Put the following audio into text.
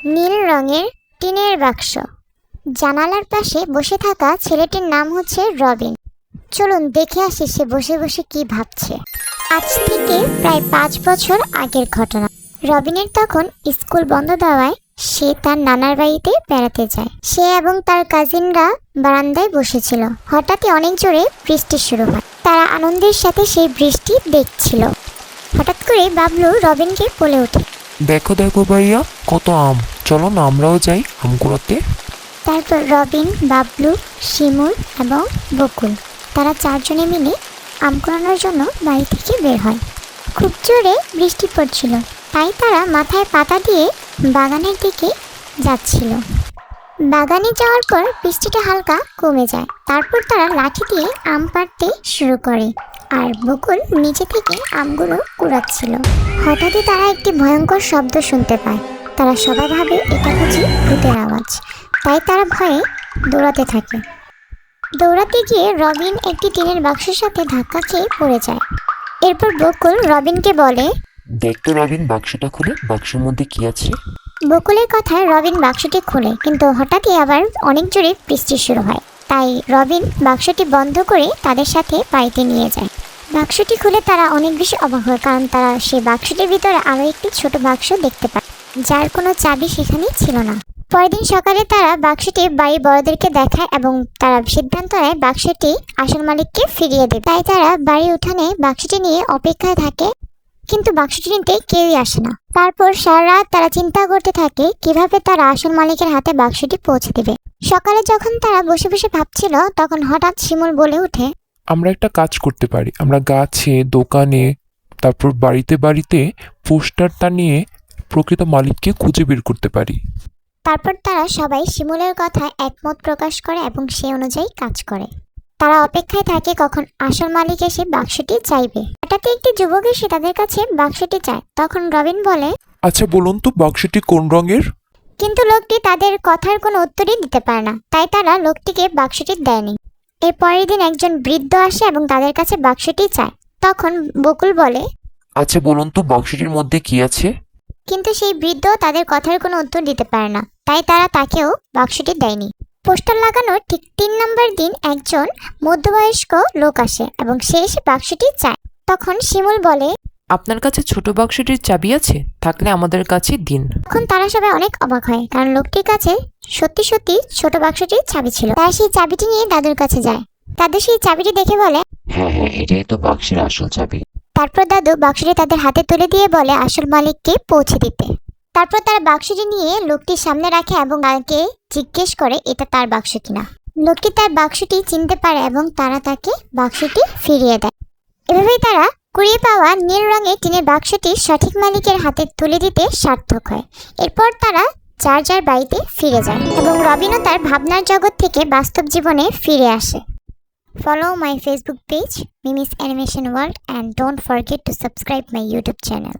নীল রঙের টিনের বাক্স। জানালার পাশে বসে থাকা ছেলেটির নাম হচ্ছে রবিন। চলুন দেখে আসি সে বসে বসে কি ভাবছে। আজ থেকে প্রায় 5 বছর আগের ঘটনা। রবিনের তখন স্কুল বন্ধ দেওয়ায় সে তার নানার বাড়িতে বেড়াতে যায়। সে এবং তার কাজিনরা বারান্দায় বসেছিল। হঠাৎই অনেক জোরে বৃষ্টি শুরু হয়। তারা আনন্দের সাথে সেই বৃষ্টি দেখছিল। হঠাৎ করে বাবলু রবিনকে বলে ওঠে, দেখো দেখো ভাইয়া, কত আম, চলো না আমরাও যাই আম কুড়াতে। তারপর রবিন, বাবলু, শিমুল এবং বকুল তারা 4 জনে মিলে আম কুড়ানোর জন্য বাড়ি থেকে বের হয়। খুব জোরে বৃষ্টি পড়ছিল, তাই তারা মাথায় পাতা দিয়ে বাগানের দিকে যাচ্ছিল। বাগানে যাওয়ার পর বৃষ্টিটা হালকা কমে যায়। তারপর তারা লাঠি দিয়ে আম পাড়তে শুরু করে, আর বকুল নিচে থেকে আমগুলো কুড়াচ্ছিল। হঠাৎই তারা একটি ভয়ঙ্কর শব্দ শুনতে পায়। তারা সবাই ভাবে এটা বুঝি ভূতের আওয়াজ, তাই তারা ভয়ে দৌড়াতে থাকে। দৌড়াতে গিয়ে রবিন একটি টিনের বাক্সের সাথে ধাক্কা খেয়ে পড়ে যায়। এরপর বকুল রবিনকে বলে, দেখতো রবিন, বাক্সটা খুলে, বাক্সের মধ্যে কি আছে? বকুলের কথায় রবিন বাক্সটি খোলে, কিন্তু হঠাৎই আবার অনেক জোরে বৃষ্টি শুরু হয়। তাই রবিন বাক্সটি বন্ধ করে তাদের সাথে বাড়িতে নিয়ে যায়। বাক্সটি খুলে তারা অনেক বেশি অবাক হয়, কারণ তারা সেই বাক্সটির ভিতরে আরও একটি ছোট বাক্স দেখতে পায়, যার কোনো চাবি সেখানে ছিল না। পরের দিন সকালে তারা বাক্সটি বাড়ির বড়দেরকে দেখায় এবং তারা সিদ্ধান্ত নেয় বাক্সটি আসল মালিককে ফিরিয়ে দেয়। তাই তারা বাড়ির উঠানে বাক্সটি নিয়ে অপেক্ষায় থাকে, কিন্তু বাক্সটি নিতে কেউই আসে না। তারপর সারা রাত তারা চিন্তা করতে থাকে কিভাবে তারা আসল মালিকের হাতে বাক্সটি পৌঁছে দেবে। সকালে যখন তারা বসে বসে ভাবছিল, তখন হঠাৎ শিমুল বলে ওঠে, আমরা একটা কাজ করতে পারি। আমরা গাছে, দোকানে, তারপর বাড়িতে বাড়িতে পোস্টার টানিয়ে প্রকৃত মালিককে খুঁজে বের করতে পারি। তারপর তারা সবাই শিমুলের কথায় একমত প্রকাশ করে এবং সেই অনুযায়ী কাজ করে। তারা অপেক্ষায় থাকে কখন আসল মালিক এসে বাক্সটি চাইবে। হঠাৎ একটি যুবক এসে তাদের কাছে বাক্সটি চায়। তখন রবিন বলে, আচ্ছা বলুন তো, বাক্সটি কোন রঙের? কিন্তু লোকটি তাদের কথার কোনো উত্তরই দিতে পারে না, তাই তারা লোকটিকে বাক্সটি দেয়নি। এর পরের দিন একজন বৃদ্ধ আসে এবং তাদের কাছে বাক্সটি চায়। তখন বকুল বলে, আচ্ছা বলুন তো, বাক্সটির মধ্যে কি আছে? কিন্তু সেই বৃদ্ধ তাদের কথার কোনো উত্তর দিতে পারে না, তাই তারা তাকেও বাক্সটি দেয়নি। পোস্টার লাগানোর ঠিক 3 নম্বর দিন একজন মধ্যবয়স্ক লোক আসে এবং সে এসে বাক্সটি চায়। তখন শিমুল বলে, আপনার কাছে ছোট বাক্সটির চাবি আছে? থাকলে আমাদের কাছে দিন। তখন তারা সবাই অনেক অবাক হয়, কারণ লোকটির কাছে সত্যি সত্যি ছোট বাক্সটির চাবি ছিল। তারা সেই চাবিটি নিয়ে দাদুর কাছে যায়। দাদু সেই চাবিটি দেখে বলে, হ্যাঁ হ্যাঁ, এটাই তো বাক্সের আসল চাবি। তারপর দাদু বাক্সটি তাদের হাতে তুলে দিয়ে বলে আসল মালিককে পৌঁছে দিতে। তারপর তারা বাক্সটি নিয়ে লোকটির সামনে রাখে এবং তাকে জিজ্ঞেস করে এটা তার বাক্স কিনা। লোকটি তার বাক্সটি চিনতে পারে এবং তারা তাকে বাক্সটি ফিরিয়ে দেয়। এভাবেই তারা কুড়িয়ে পাওয়া নীল রঙের টিনের বাক্সটি সঠিক মালিকের হাতে তুলে দিতে সার্থক হয়। এরপর তারা যার যার বাড়িতে ফিরে যায় এবং রবিনও তার ভাবনার জগৎ থেকে বাস্তব জীবনে ফিরে আসে। Follow my Facebook page, Mimi's Animation World, and don't forget to subscribe my YouTube channel.